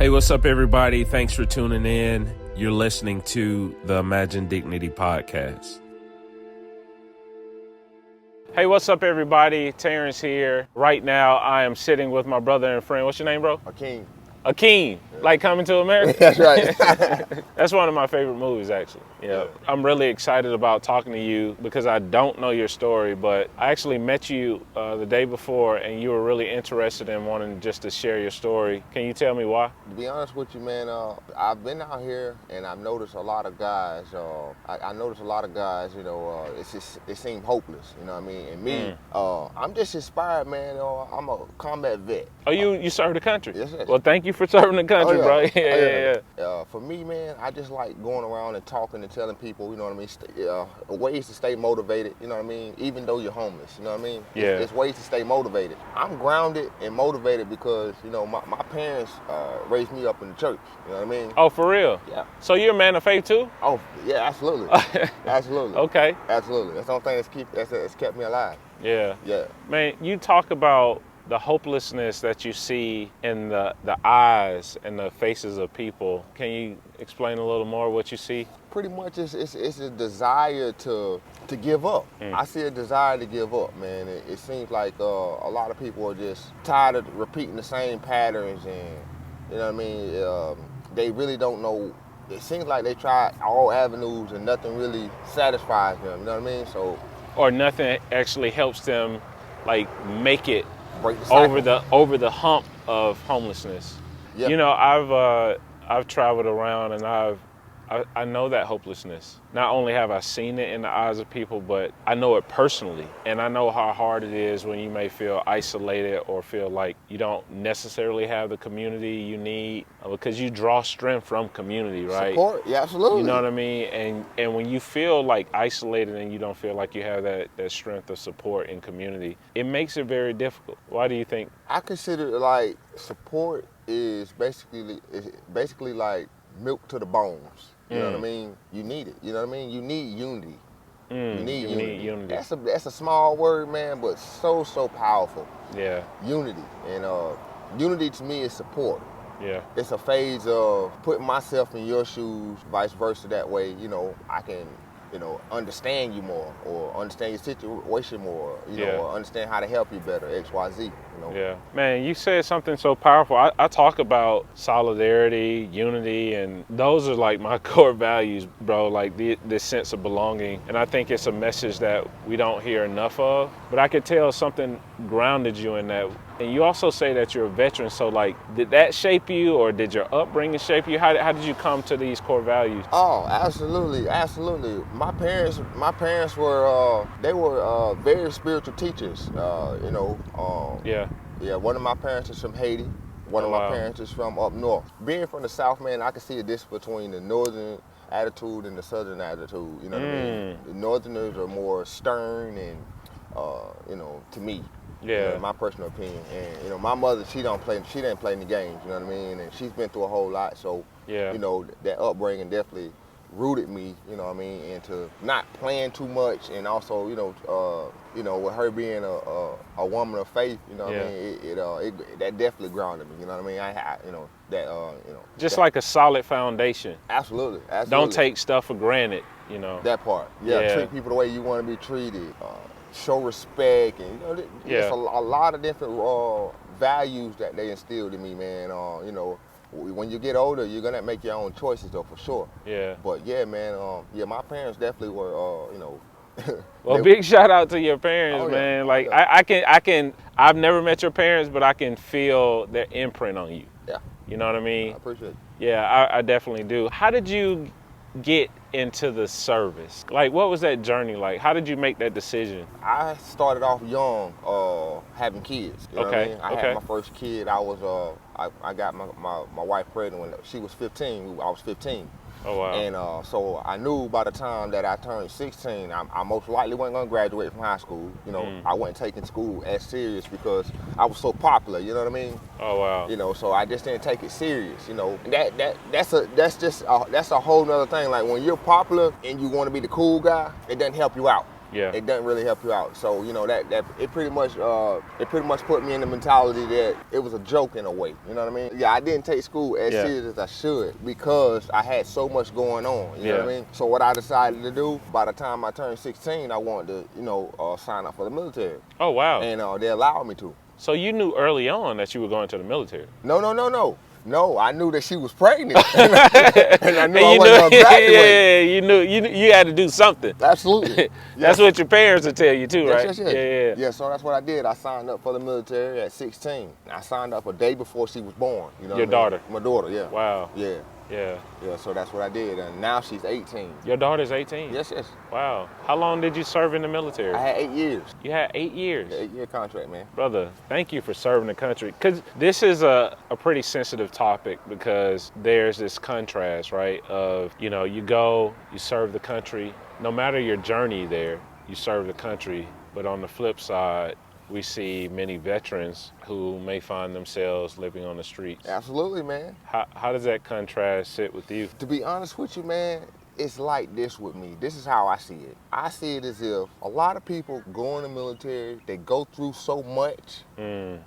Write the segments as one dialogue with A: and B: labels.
A: Hey, what's up, everybody? Thanks for tuning in. You're listening to the Imagine Dignity podcast. Hey, what's up, everybody? Terrence here. Right now, I am sitting with my brother and friend. What's your name, bro?
B: Akeem.
A: Akeem, like Coming to America?
B: That's right.
A: That's one of my favorite movies, actually. Yeah. I'm really excited about talking to you because I don't know your story, but I actually met you the day before and you were really interested in wanting just to share your story. Can you tell me why?
B: To be honest with you, man, I've been out here and I've noticed a lot of guys. I noticed a lot of guys, it seemed hopeless, you know what I mean? And me, I'm just inspired, man. I'm a combat vet.
A: Oh, you served the country?
B: Yes, yes.
A: Well, thank you for serving the country, bro. Yeah.
B: For me, man, I just like going around and talking and telling people, you know what I mean, ways to stay motivated, you know what I mean, even though you're homeless, you know what I mean?
A: Yeah.
B: It's ways to stay motivated. I'm grounded and motivated because, you know, my parents raised me up in the church, you know what I mean?
A: Oh, for real?
B: Yeah.
A: So you're a man of faith too?
B: Oh, yeah, absolutely. Absolutely.
A: Okay.
B: Absolutely. That's the only thing that's kept me alive.
A: Yeah.
B: Yeah.
A: Man, you talk about the hopelessness that you see in the eyes and the faces of people. Can you explain a little more what you see?
B: Pretty much it's a desire to give up. I see a desire to give up, man. It seems like a lot of people are just tired of repeating the same patterns, and you know what I mean? They really don't know. It seems like they try all avenues and nothing really satisfies them, you know what I mean? So,
A: or nothing actually helps them like make it
B: break the cycle.
A: over the hump of homelessness.
B: Yep.
A: You know, I've traveled around and I know that hopelessness. Not only have I seen it in the eyes of people, but I know it personally. And I know how hard it is when you may feel isolated or feel like you don't necessarily have the community you need, because you draw strength from community, right?
B: Support, yeah, absolutely.
A: You know what I mean? And when you feel like isolated and you don't feel like you have that strength of support in community, it makes it very difficult. Why do you think?
B: I consider it like support is basically like milk to the bones. You know what I mean? You need it. You know what I mean? You need unity. You need unity. That's a small word, man, but so powerful.
A: Yeah.
B: Unity. And unity to me is support.
A: Yeah.
B: It's a phase of putting myself in your shoes, vice versa. That way, you know, I can, you know, understand you more, or understand your situation more, you know, or understand how to help you better, X, Y, Z, you know.
A: Yeah. Man, you said something so powerful. I talk about solidarity, unity, and those are like my core values, bro, like this sense of belonging. And I think it's a message that we don't hear enough of, but I could tell something grounded you in that. And you also say that you're a veteran, so like, did that shape you, or did your upbringing shape you? How did you come to these core values?
B: Oh, absolutely, absolutely. My parents were they were very spiritual teachers. You know. Yeah. One of my parents is from Haiti. One of my parents is from up north. Being from the South, man, I can see a difference between the northern attitude and the southern attitude. You know what I mean? The northerners are more stern and, you know, to me.
A: Yeah.
B: You know, my personal opinion. And, you know, my mother, she didn't play any games, you know what I mean? And she's been through a whole lot, so, you know, that upbringing definitely rooted me, you know what I mean, into not playing too much, and also, you know, with her being a woman of faith, you know what I mean, that definitely grounded me, you know what I mean?
A: Just like a solid foundation.
B: Absolutely.
A: Don't take stuff for granted, you know.
B: That part. Yeah. Treat people the way you want to be treated. Show respect, and you know, there's a lot of different values that they instilled in me, man. You know, when you get older, you're gonna make your own choices, though, for sure.
A: Yeah.
B: But yeah, man. My parents definitely were, you know.
A: Well, big shout out to your parents, man. Like I've never met your parents, but I can feel their imprint on you.
B: Yeah.
A: You know what I mean?
B: I appreciate it.
A: Yeah, I definitely do. How did you get into the service? Like, what was that journey like? How did you make that decision?
B: I started off young, having kids. You know what I mean? I had my first kid. I was, I got my wife pregnant when she was 15. I was 15.
A: Oh, wow.
B: And so I knew by the time that I turned 16, I most likely wasn't going to graduate from high school. You know, I wasn't taking school as serious because I was so popular, you know what I mean?
A: Oh, wow.
B: You know, so I just didn't take it serious, you know. And that's a whole nother thing. Like, when you're popular and you want to be the cool guy, it doesn't help you out. it doesn't really help you out. So you know that it pretty much put me in the mentality that it was a joke in a way. You know what I mean? Yeah, I didn't take school as serious as I should because I had so much going on. You know what I mean? So what I decided to do, by the time I turned 16, I wanted to sign up for the military.
A: Oh wow!
B: And they allowed me to.
A: So you knew early on that you were going to the military?
B: No, I knew that she was pregnant, and I knew I wasn't going to graduate.
A: Yeah, you knew you had to do something.
B: Absolutely.
A: That's what your parents would tell you too, right?
B: Yes. Yeah, so that's what I did. I signed up for the military at 16. I signed up a day before she was born. You know
A: your daughter?
B: My daughter, yeah.
A: Wow.
B: Yeah.
A: Yeah.
B: Yeah, so that's what I did, and now she's 18.
A: Your daughter's 18?
B: Yes.
A: Wow. How long did you serve in the military?
B: I had 8 years.
A: You had 8 years?
B: Yeah, 8-year contract, man.
A: Brother, thank you for serving the country. Because this is a pretty sensitive topic because there's this contrast, right, of, you go, you serve the country. No matter your journey there, you serve the country. But on the flip side, we see many veterans who may find themselves living on the streets.
B: Absolutely, man.
A: How does that contrast sit with you?
B: To be honest with you, man, it's like this with me. This is how I see it. I see it as if a lot of people go in the military, they go through so much, and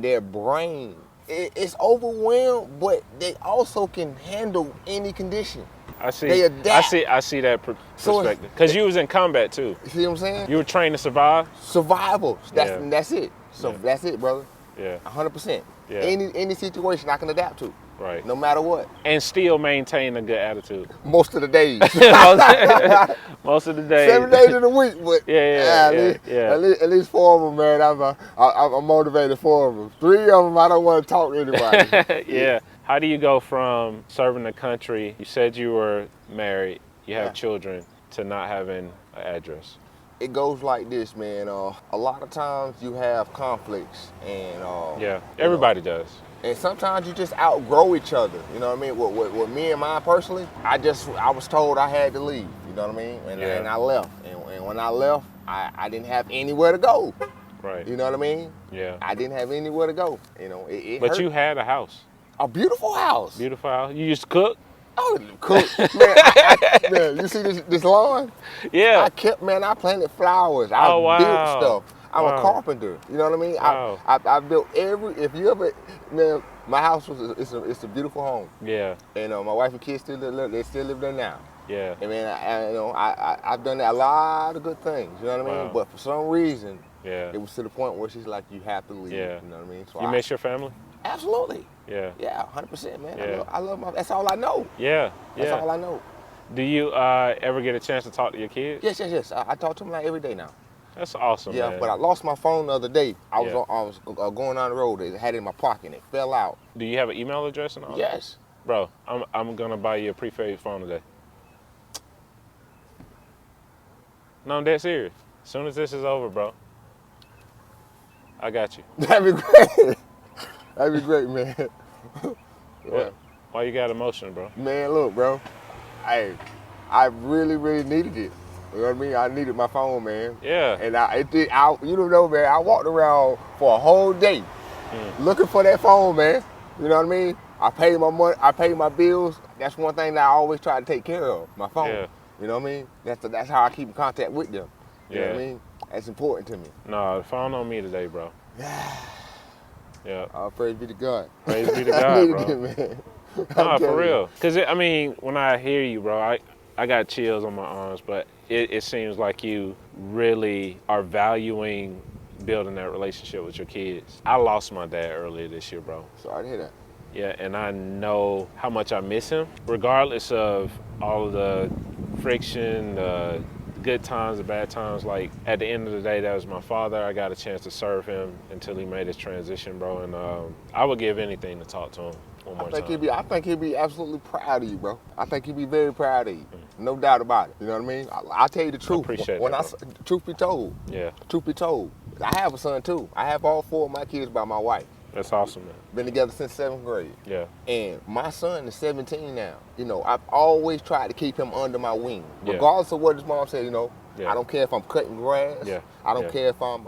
B: their brain, it's overwhelmed, but they also can handle any condition.
A: I see.
B: They adapt.
A: I see that perspective. Because you was in combat too.
B: You see what I'm saying?
A: You were trained to survive.
B: Survival. That's it. So that's it, brother.
A: Yeah.
B: 100%.
A: Yeah.
B: Any situation I can adapt to.
A: Right.
B: No matter what.
A: And still maintain a good attitude.
B: Most of the days.
A: Most of the days.
B: 7 days in a week, but
A: at
B: least 4 of them, man. I'm motivated 4 of them. 3 of them, I don't want to talk to anybody.
A: Yeah. How do you go from serving the country? You said you were married, you have children, to not having an address.
B: It goes like this, man. A lot of times you have conflicts, and
A: everybody does.
B: And sometimes you just outgrow each other. You know what I mean? With me and mine personally, I was told I had to leave. You know what I mean? And I left. And when I left, I didn't have anywhere to go.
A: Right.
B: You know what I mean?
A: Yeah.
B: I didn't have anywhere to go. You know, it
A: But
B: hurt.
A: You had a house.
B: A beautiful house.
A: Beautiful house. You used to cook?
B: Oh, cook. Man, you see this lawn?
A: Yeah.
B: I planted flowers. I built stuff. I'm a carpenter. You know what I mean?
A: Wow.
B: I built my house it's a beautiful home.
A: Yeah.
B: And my wife and kids still live there now.
A: Yeah.
B: And man, I've done a lot of good things. You know what I mean? But for some reason, it was to the point where she's like, you have to leave.
A: Yeah.
B: You know what I mean? So
A: you miss your family?
B: Absolutely.
A: Yeah.
B: Yeah, 100%, man.
A: Yeah.
B: I love my. That's all I know.
A: Yeah.
B: That's all I know.
A: Do you ever get a chance to talk to your kids?
B: Yes. I talk to them like every day now.
A: That's awesome.
B: Yeah,
A: man.
B: But I lost my phone the other day. I was going down the road. It had it in my pocket and it fell out.
A: Do you have an email address and all?
B: Yes.
A: Bro, I'm gonna buy you a prepaid phone today. No, I'm dead serious. As soon as this is over, bro, I got you.
B: That'd be great. That'd be great, man.
A: Yeah. Why you got emotion, bro?
B: Man, look, bro. I really, really needed it. You know what I mean? I needed my phone, man.
A: Yeah.
B: And you don't know, man. I walked around for a whole day looking for that phone, man. You know what I mean? I paid my money. I paid my bills. That's one thing that I always try to take care of, my phone.
A: Yeah.
B: You know what I mean? That's how I keep in contact with them. You know what I mean? That's important to me.
A: No, the phone on me today, bro. Yeah.
B: Praise be to God.
A: Praise be to God, bro.
B: It, man.
A: Nah, for real. Because, when I hear you, bro, I got chills on my arms, but it seems like you really are valuing building that relationship with your kids. I lost my dad earlier this year, bro.
B: Sorry to hear that.
A: Yeah, and I know how much I miss him, regardless of all of the friction, the good times, the bad times. Like, at the end of the day, that was my father. I got a chance to serve him until he made his transition, bro, and I would give anything to talk to him one more time.
B: I think he'd be absolutely proud of you, bro. I think he'd be very proud of you. No doubt about it. You know what I mean? I'll tell you the truth.
A: I appreciate that,
B: truth be told.
A: Yeah.
B: Truth be told. I have a son, too. I have all 4 of my kids by my wife.
A: That's awesome, man.
B: Been together since 7th grade.
A: Yeah.
B: And my son is 17 now. You know, I've always tried to keep him under my wing. Regardless of what his mom said, I don't care if I'm cutting grass.
A: Yeah.
B: I don't care if I'm,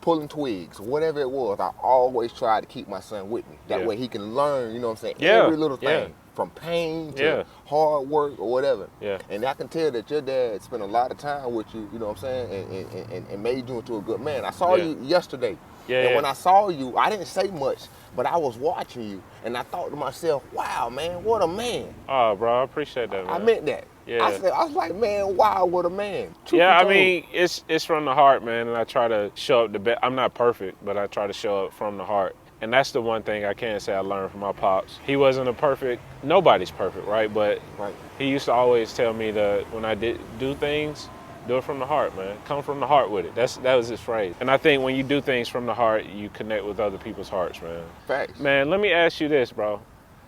B: pulling twigs, whatever it was. I always tried to keep my son with me. That way he can learn, every little thing from pain to hard work or whatever.
A: Yeah.
B: And I can tell that your dad spent a lot of time with you, you know what I'm saying, and made you into a good man. I saw you yesterday. And when I saw you, I didn't say much, but I was watching you, and I thought to myself, wow, man, what a man.
A: Oh, bro, I appreciate that, man.
B: I meant that. Yeah. I was like, man, wow, what a man.
A: I mean, it's from the heart, man, and I try to show up the best. I'm not perfect, but I try to show up from the heart. And that's the one thing I can say I learned from my pops. He wasn't nobody's perfect, right? But he used to always tell me that when I do things, do it from the heart, man. Come from the heart with it. That was his phrase. And I think when you do things from the heart, you connect with other people's hearts, man.
B: Facts.
A: Man, let me ask you this, bro.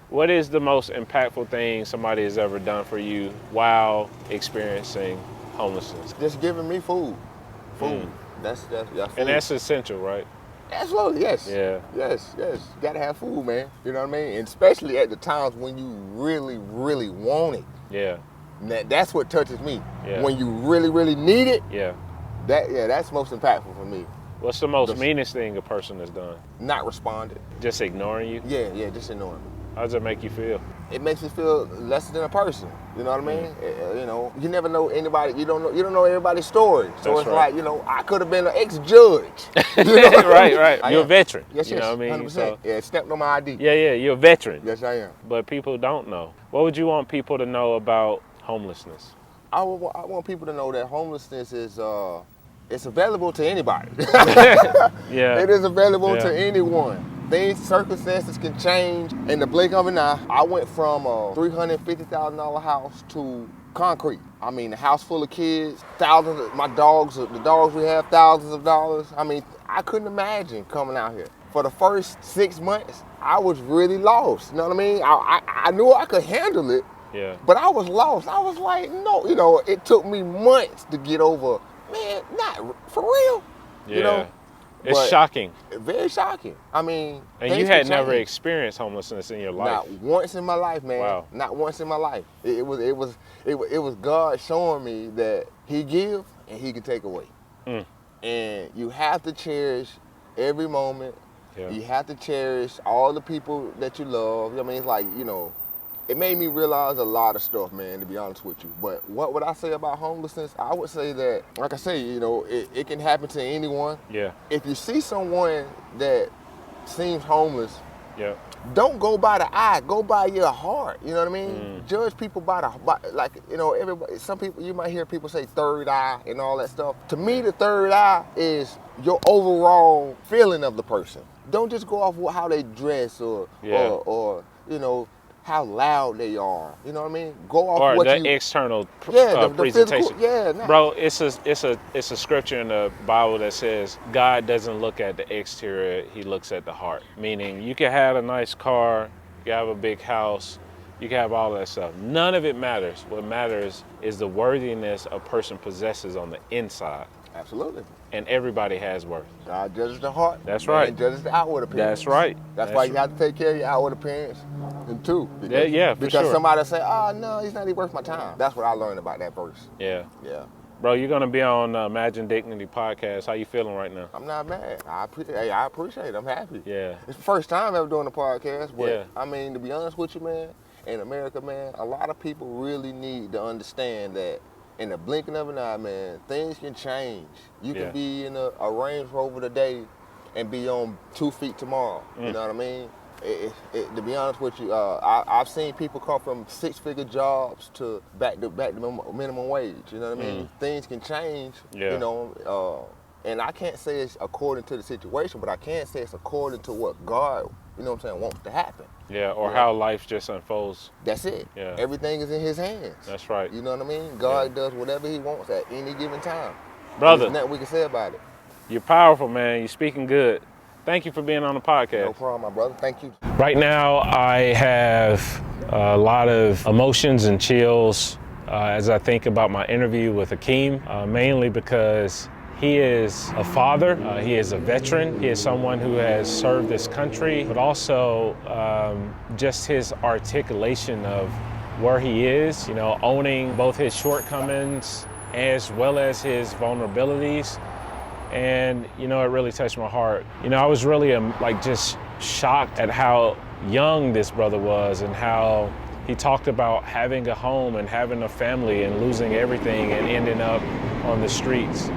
A: What is the most impactful thing somebody has ever done for you while experiencing homelessness?
B: Just giving me food. That's food.
A: And that's essential, right?
B: Absolutely, yes.
A: Yeah.
B: Yes. You gotta have food, man. You know what I mean? And especially at the times when you really, really want it.
A: Yeah.
B: That's what touches me.
A: Yeah.
B: When you really, really need it.
A: Yeah.
B: That's most impactful for me.
A: What's the most meanest thing a person has done?
B: Not responding.
A: Just ignoring you?
B: Yeah, just ignoring me.
A: How does it make you feel?
B: It makes me feel less than a person. You know what I mean? You know, you never know anybody. You don't know everybody's story. So it's like, you know, I could have been an ex-judge. You know?
A: Right. You're a veteran.
B: Yes.
A: You know what I mean?
B: 100%.
A: So,
B: it stepped on my ID.
A: Yeah, you're a veteran.
B: Yes, I am.
A: But people don't know. What would you want people to know about homelessness?
B: I want people to know that homelessness is it's available to anybody.
A: Yeah.
B: It is available to anyone. Circumstances can change in the blink of an eye. I went from a $350,000 house to concrete. I mean, a house full of kids, thousands of the dogs we have, thousands of dollars. I mean, I couldn't imagine coming out here. For the first 6 months, I was really lost. You know what I mean? I knew I could handle it.
A: Yeah.
B: But I was lost. I was like, no, you know, it took me months to get over, man, not for real.
A: Yeah.
B: You know?
A: It's shocking.
B: Very shocking. I mean,
A: and you had never experienced homelessness in your life.
B: Not once in my life, man.
A: Wow.
B: Not once in my life. It was God showing me that He give and He can take away. And you have to cherish every moment. Yeah. You have to cherish all the people that you love. I mean, it's like, you know, it made me realize a lot of stuff, man, to be honest with you. But what would I say about homelessness? I would say that, like I say, you know, it can happen to anyone.
A: Yeah.
B: If you see someone that seems homeless,
A: yeah,
B: don't go by the eye, go by your heart. You know what I mean? Judge people by like, you know, everybody. Some people, you might hear people say third eye and all that stuff. To me, the third eye is your overall feeling of the person. Don't just go off how they dress or you know, how loud they are. You know what I mean? Go off
A: or
B: what
A: the external
B: the
A: presentation.
B: Physical,
A: Bro, it's a scripture in the Bible that says God doesn't look at the exterior, He looks at the heart. Meaning you can have a nice car, you can have a big house, you can have all that stuff. None of it matters. What matters is the worthiness a person possesses on the inside.
B: Absolutely.
A: And everybody has worth.
B: God judges the heart.
A: That's right.
B: And judges the outward appearance.
A: That's right.
B: That's why you have to take care of your outward appearance. And two.
A: Because,
B: because somebody say, oh, no, he's not even worth my time. That's what I learned about that verse.
A: Yeah.
B: Yeah.
A: Bro, you're going to be on Imagine Dignity podcast. How you feeling right now?
B: I'm not mad. I appreciate it. I'm happy.
A: Yeah.
B: It's the first time ever doing a podcast. But, I mean, to be honest with you, man, in America, man, a lot of people really need to understand that in the blinking of an eye, man, things can change. You can be in a Range Rover today and be on 2 feet tomorrow. You know what I mean? To be honest with you, I've seen people come from 6-figure jobs to back to minimum wage. You know what I mean? Things can change. You know, and I can't say it's according to the situation, but I can say it's according to what God, you know what I'm saying, wants to happen.
A: Yeah, or how life just unfolds.
B: That's it.
A: Yeah.
B: Everything is in His hands.
A: That's right.
B: You know what I mean? God does whatever He wants at any given time.
A: Brother.
B: There's nothing we can say about it.
A: You're powerful, man. You're speaking good. Thank you for being on the podcast.
B: No problem, my brother. Thank you.
A: Right now, I have a lot of emotions and chills as I think about my interview with Akeem, mainly because he is a father, he is a veteran, he is someone who has served this country, but also just his articulation of where he is, you know, owning both his shortcomings as well as his vulnerabilities. And, you know, it really touched my heart. You know, I was really just shocked at how young this brother was and how he talked about having a home and having a family and losing everything and ending up on the streets.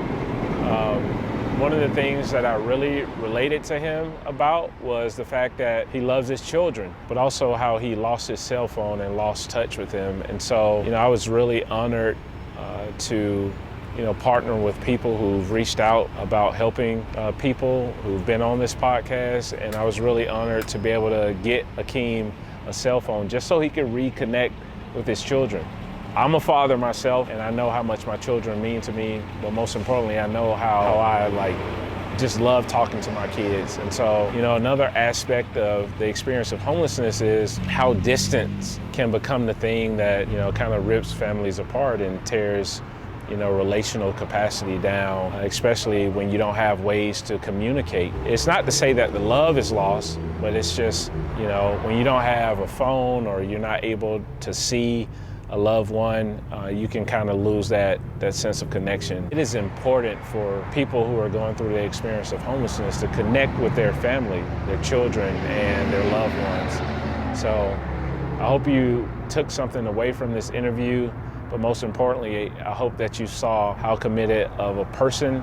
A: One of the things that I really related to him about was the fact that he loves his children, but also how he lost his cell phone and lost touch with him. And so, I was really honored to partner with people who've reached out about helping people who've been on this podcast. And I was really honored to be able to get Akeem a cell phone just so he could reconnect with his children. I'm a father myself, and I know how much my children mean to me, but most importantly, I know how I just love talking to my kids. And so, another aspect of the experience of homelessness is how distance can become the thing that, kind of rips families apart and tears, relational capacity down, especially when you don't have ways to communicate. It's not to say that the love is lost, but it's just, when you don't have a phone or you're not able to see a loved one, you can kind of lose that sense of connection. It is important for people who are going through the experience of homelessness to connect with their family, their children, and their loved ones. So I hope you took something away from this interview, but most importantly, I hope that you saw how committed of a person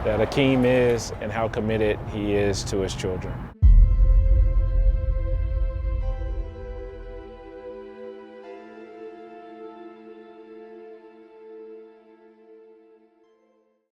A: that Akeem is and how committed he is to his children.